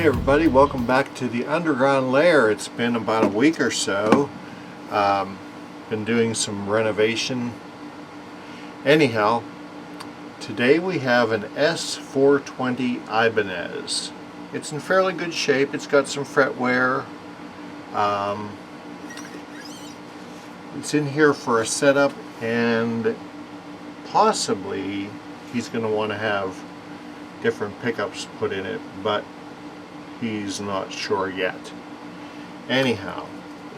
Hey everybody, welcome back to the underground lair. It's been about a week or so. Been doing some renovation. Anyhow, today we have an S420 Ibanez. It's in fairly good shape. It's got some fret wear. It's in here for a setup, and possibly he's going to want to have different pickups put in it, but he's not sure yet. Anyhow,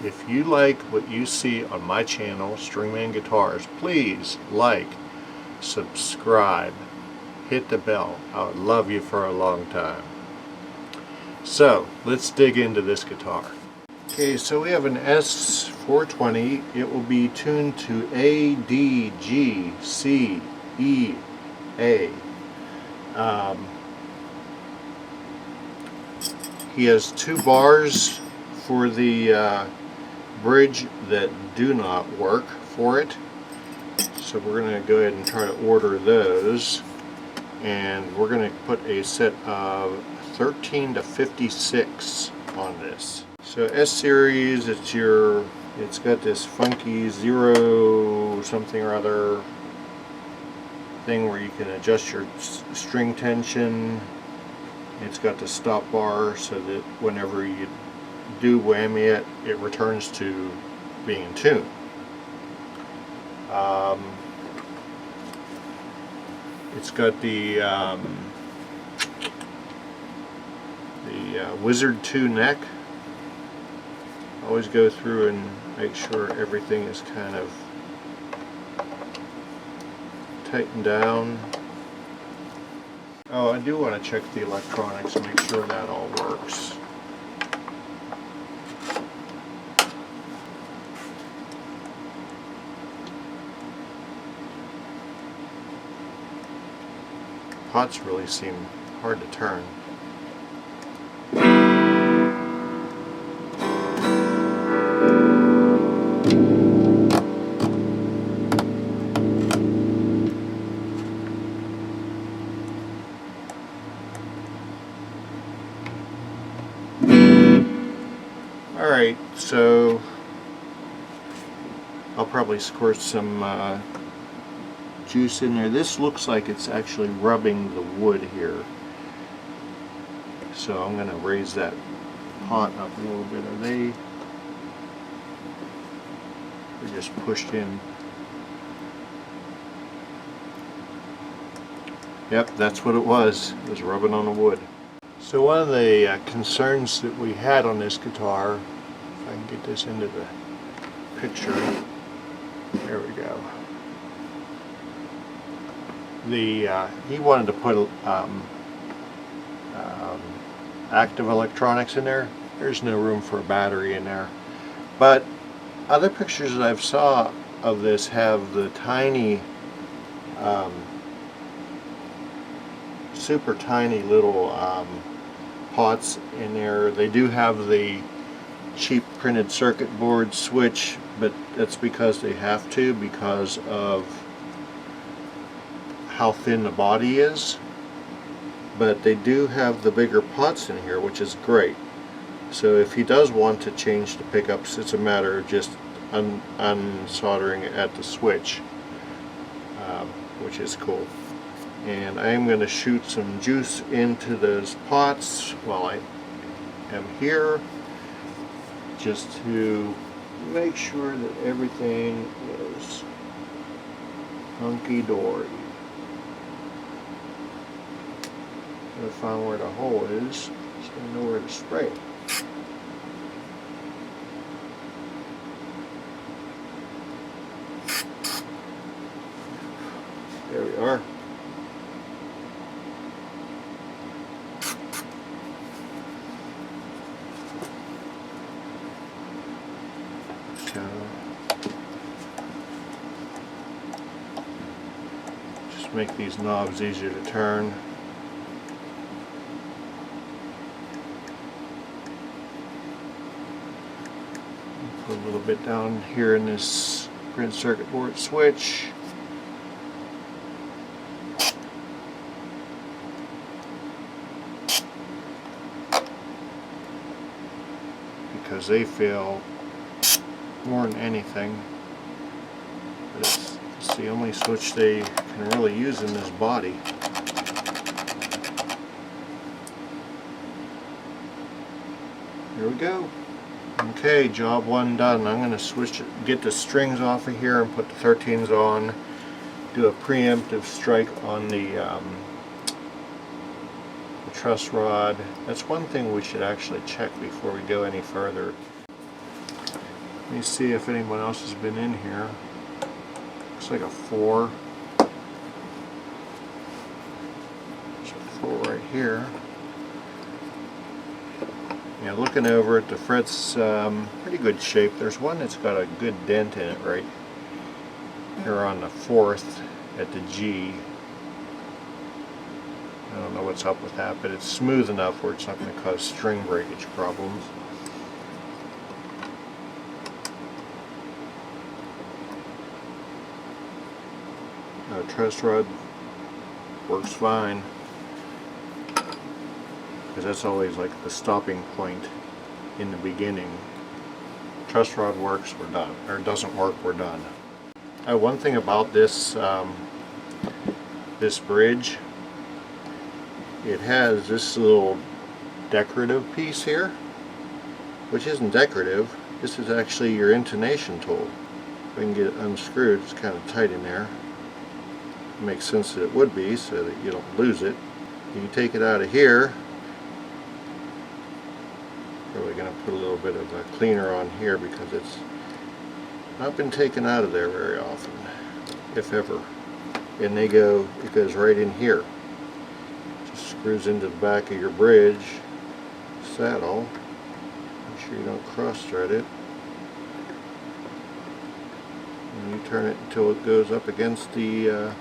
if you like what you see on my channel, Stringman Guitars, please like, subscribe, hit the bell. I would love you for a long time. So let's dig into this guitar. Okay, so we have an S420. It will be tuned to A, D, G, C, E, A. He has two bars for the bridge that do not work for it. So we're going to go ahead and try to order those. And we're going to put a set of 13 to 56 on this. So S series, it's got this funky 0 something or other thing where you can adjust your string tension. It's got the stop bar so that whenever you do whammy it, it returns to being in tune. It's got the Wizard 2 neck. Always go through and make sure everything is kind of tightened down. Oh, I do want to check the electronics and make sure that all works. Pots really seem hard to turn. Alright, so I'll probably squirt some juice in there. This looks like it's actually rubbing the wood here. So I'm going to raise that pot up a little bit. They're just pushed in. Yep, that's what it was. It was rubbing on the wood. So one of the concerns that we had on this guitar, if I can get this into the picture, there we go. He wanted to put active electronics in there. There's no room for a battery in there. But other pictures that I've saw of this have the tiny, super tiny little pots in there. They do have the cheap printed circuit board switch, but that's because they have to, because of how thin the body is. But they do have the bigger pots in here, which is great. So if he does want to change the pickups, it's a matter of just unsoldering it at the switch, which is cool. And I am going to shoot some juice into those pots while I am here, just to make sure that everything is hunky-dory. I'm going to find where the hole is so I know where to spray it. There we are. Just make these knobs easier to turn. Put a little bit down here in this printed circuit board switch. because they fail more than anything. But it's the only switch they can really use in this body. Here we go. Okay, job 1 done. I'm going to switch it, get the strings off of here and put the 13s on. Do a preemptive strike on the truss rod. That's one thing we should actually check before we go any further. Let me see if anyone else has been in here. Looks like a 4. There's a 4 right here. Yeah, looking over it, the fret's pretty good shape. There's one that's got a good dent in it right here on the 4th at the G. I don't know what's up with that, but it's smooth enough where it's not going to cause string breakage problems. Truss rod works fine, because that's always like the stopping point in the beginning. Truss rod works, we're done. Or doesn't work, we're done. One thing about this this bridge, it has this little decorative piece here, which isn't decorative. This is actually your intonation tool. If we can get it unscrewed, it's kind of tight in there. It makes sense that it would be, so that you don't lose it. You can take it out of here. Probably going to put a little bit of a cleaner on here because it's not been taken out of there very often, if ever. And it goes right in here. Just screws into the back of your bridge saddle. Make sure you don't cross thread it. And you turn it until it goes up against the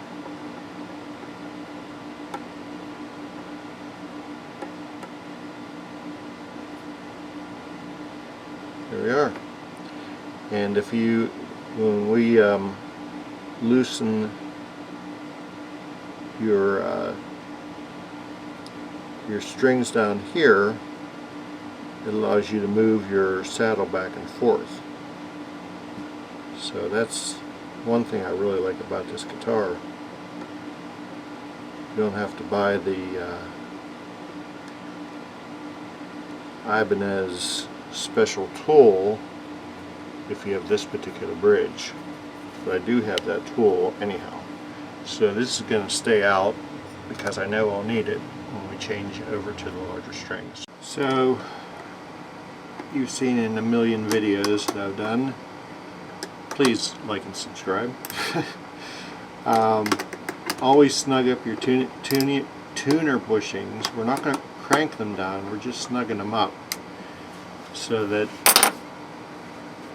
there we are. And when we loosen your strings down here, it allows you to move your saddle back and forth. So that's one thing I really like about this guitar. You don't have to buy the Ibanez special tool if you have this particular bridge, but I do have that tool anyhow. So this is going to stay out because I know I'll need it when we change over to the larger strings. So you've seen in a million videos that I've done. Please like and subscribe. Always snug up your tuner bushings. We're not going to crank them down, we're just snugging them up so that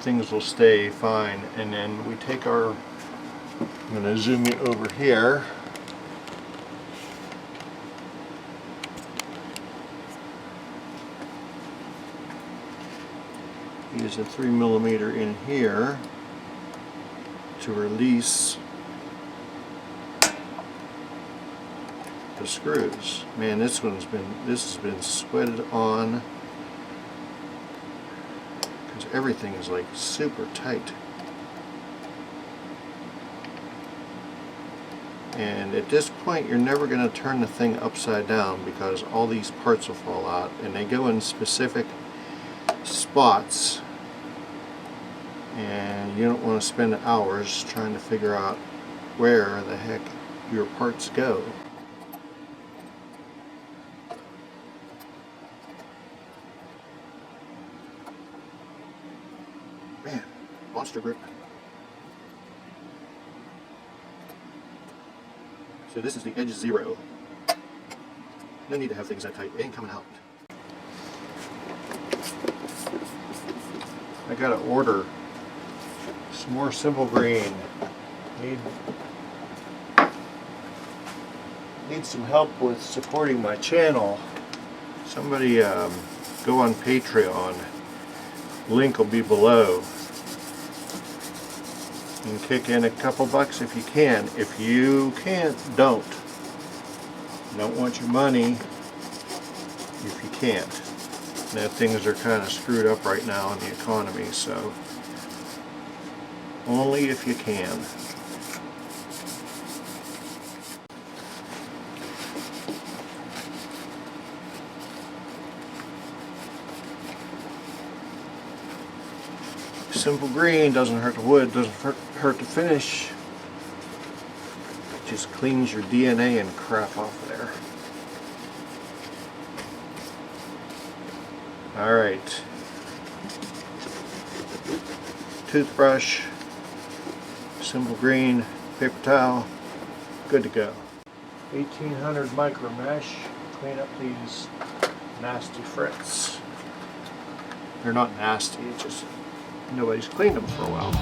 things will stay fine. And then we take our, I'm going to zoom you over here. Use a 3mm in here to release the screws. Man, this has been sweated on because everything is like super tight. And at this point you're never going to turn the thing upside down because all these parts will fall out, and they go in specific spots, and you don't want to spend hours trying to figure out where the heck your parts go. Man, monster grip. So this is the edge 0. No need to have things that tight. It ain't coming out. I gotta order some more simple green. Need some help with supporting my channel. Somebody go on Patreon. Link will be below. You can kick in a couple bucks if you can. If you can't, don't. You don't want your money if you can't. Now things are kind of screwed up right now in the economy, so only if you can. Simple green, doesn't hurt the wood, doesn't hurt the finish. Just cleans your DNA and crap off there. Alright. Toothbrush, simple green, paper towel, good to go. 1800 micro mesh, clean up these nasty frets. They're not nasty, it's just nobody's cleaned them for a while.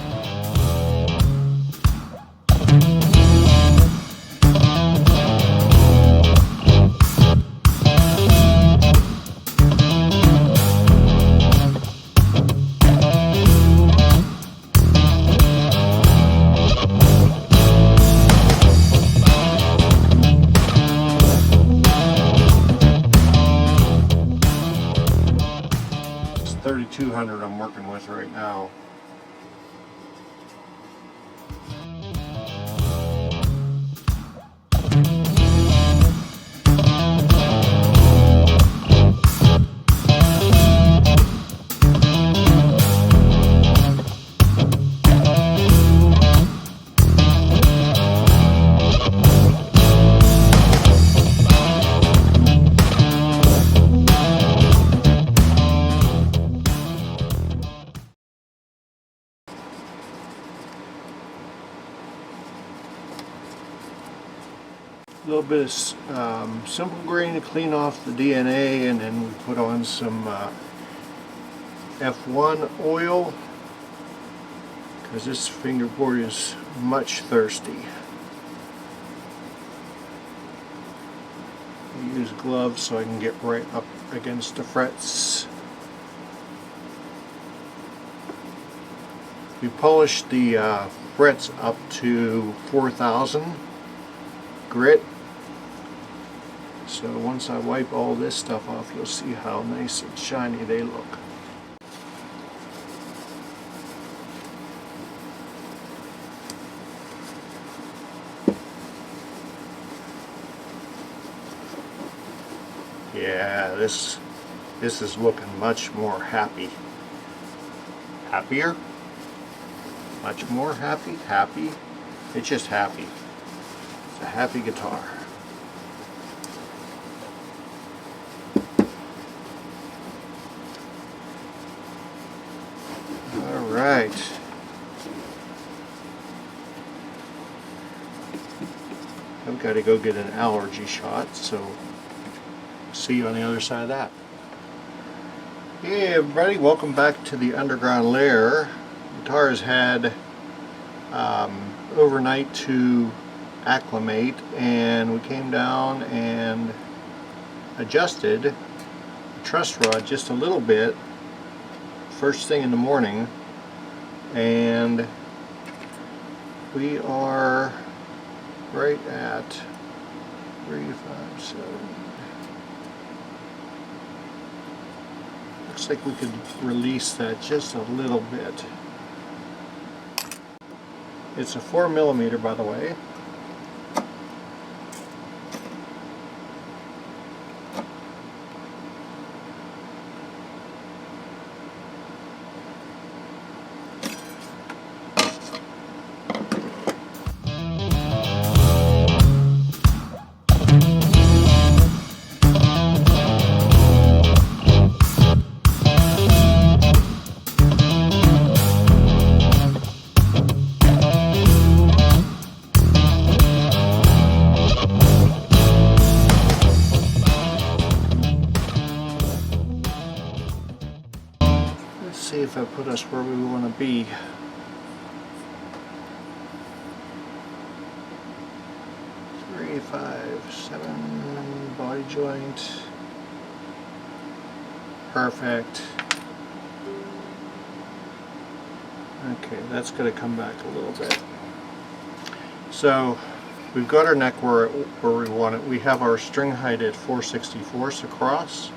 It's 3200 I'm working with right now. A little bit of simple green to clean off the DNA, and then we put on some F1 oil because this fingerboard is much thirsty. I use gloves so I can get right up against the frets. We polished the frets up to 4000 grit. So once I wipe all this stuff off, you'll see how nice and shiny they look. Yeah, this is looking much more happy. Happier? Much more happy? Happy? It's just happy. It's a happy guitar. Alright. I've got to go get an allergy shot, so see you on the other side of that. Hey everybody, welcome back to the Underground Lair. The guitar has had overnight to acclimate, and we came down and adjusted the truss rod just a little bit first thing in the morning, and we are right at 357. Looks like we could release that just a little bit. It's a 4mm, by the way. See if I put us where we want to be. Three, 5, 7 body joint. Perfect. Okay, that's going to come back a little bit. So we've got our neck where we want it. We have our string height at 4/64 across,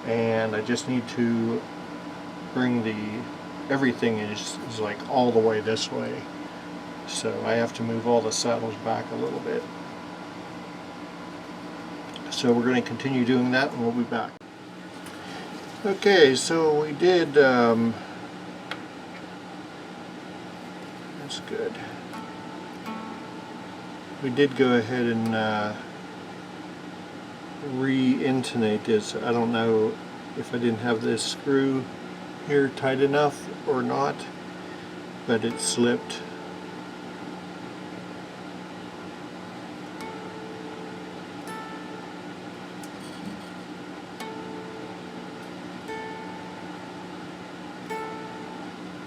and I just need to bring everything is like all the way this way, so I have to move all the saddles back a little bit. So we're going to continue doing that and we'll be back. Okay, so we did, that's good. We did go ahead and re-intonate this. I don't know if I didn't have this screw here tight enough or not, but it slipped.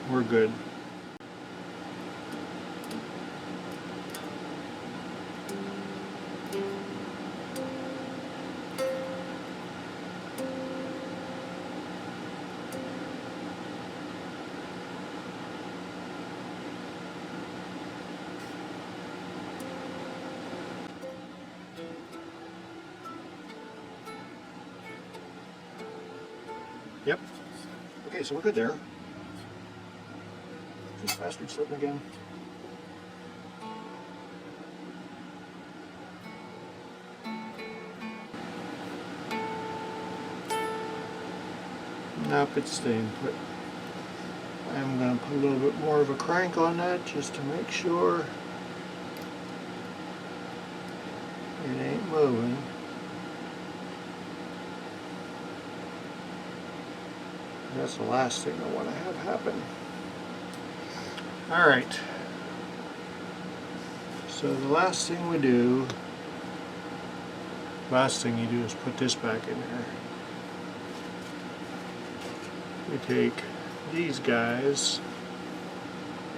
We're good. Yep. Okay, so we're good there. This bastard slipping again. Nope, it's staying put. I'm going to put a little bit more of a crank on that just to make sure it ain't moving. That's the last thing I want to have happen. Alright, so the last thing you do is put this back in there. We take these guys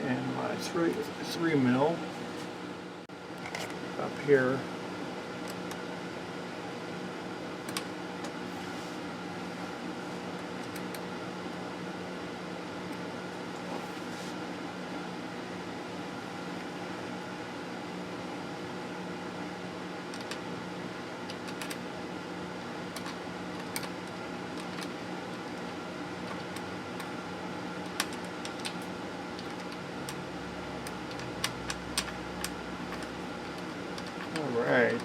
and my 3 mil up here. Alright.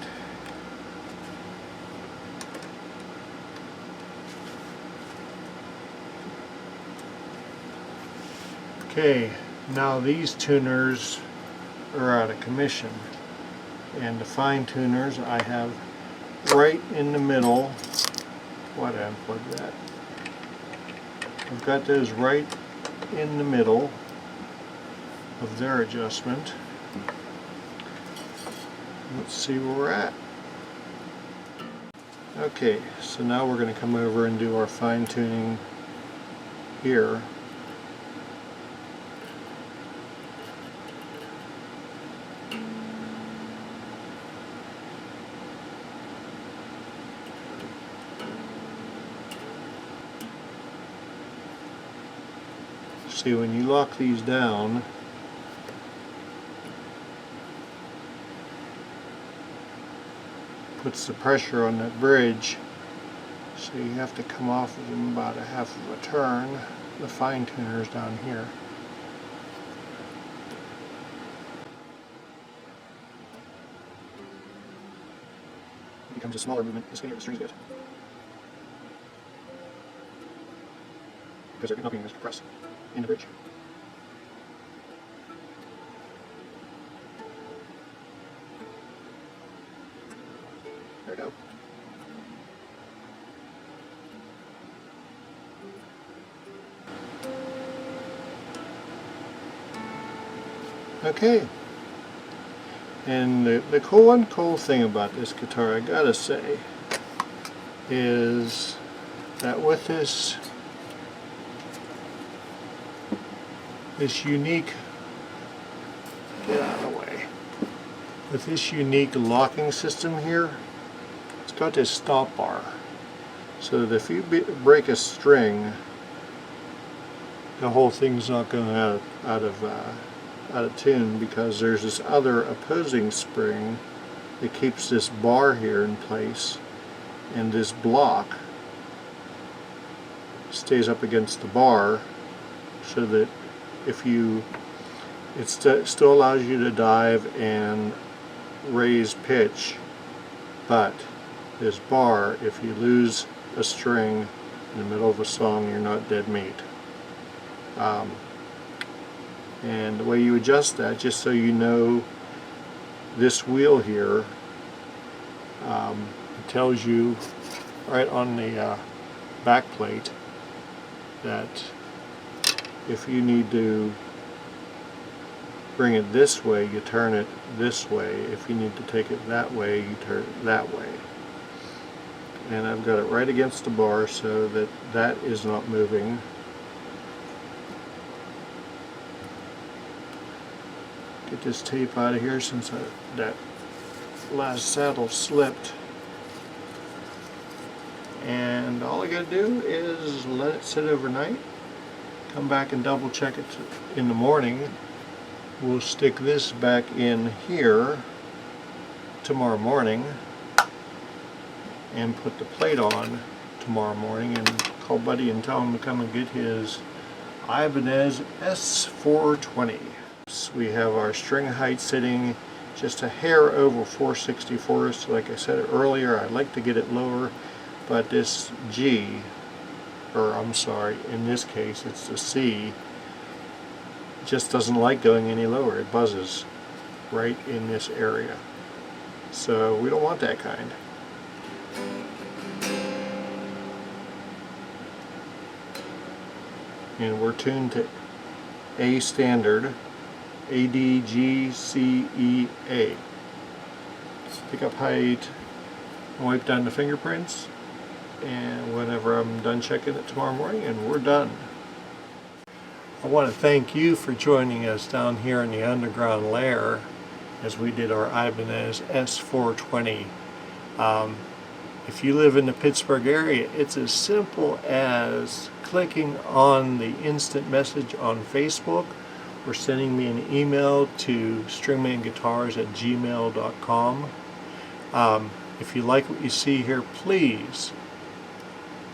Okay, now these tuners are out of commission, and the fine tuners I have right in the middle. Why did I unplug that? I've got those right in the middle of their adjustment. Let's see where we're at. Okay, so now we're going to come over and do our fine tuning here. See, when you lock these down, puts the pressure on that bridge, so you have to come off of them about a half of a turn. The fine tuner's down here. It becomes a smaller movement the skinnier the strings get, because they're not being as compressed in the bridge. There we go. Okay. And the cool thing about this guitar, I gotta say, is that with this unique, get out of the way, with this unique locking system here, it's got this stop bar, so that if you break a string, the whole thing's not going out of tune, because there's this other opposing spring that keeps this bar here in place, and this block stays up against the bar, so that if you, it still allows you to dive and raise pitch, but this bar, if you lose a string in the middle of a song, you're not dead meat. And the way you adjust that, just so you know, this wheel here, it tells you right on the back plate that if you need to bring it this way, you turn it this way. If you need to take it that way, you turn it that way. And I've got it right against the bar so that that is not moving. Get this tape out of here since that last saddle slipped. And all I gotta do is let it sit overnight, come back and double check it in the morning. We'll stick this back in here tomorrow morning and put the plate on tomorrow morning, and call Buddy and tell him to come and get his Ibanez S420. So we have our string height sitting just a hair over 4/64. So like I said earlier, I'd like to get it lower, but this G, or I'm sorry, in this case it's the C, just doesn't like going any lower. It buzzes right in this area. So we don't want that kind. And we're tuned to A standard, A, D, G, C, E, A. Pick up height, wipe down the fingerprints, and whenever I'm done checking it tomorrow morning, and we're done. I want to thank you for joining us down here in the underground lair as we did our Ibanez S420. If you live in the Pittsburgh area, it's as simple as clicking on the instant message on Facebook or sending me an email to stringmanguitars@gmail.com. If you like what you see here, please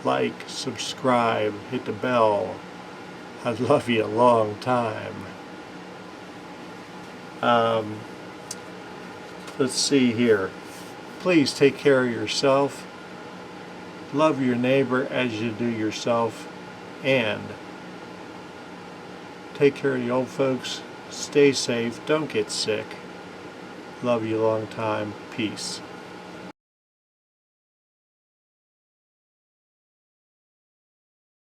like, subscribe, hit the bell. I'd love you a long time. Let's see here. Please take care of yourself. Love your neighbor as you do yourself. And take care of the old folks. Stay safe. Don't get sick. Love you a long time. Peace.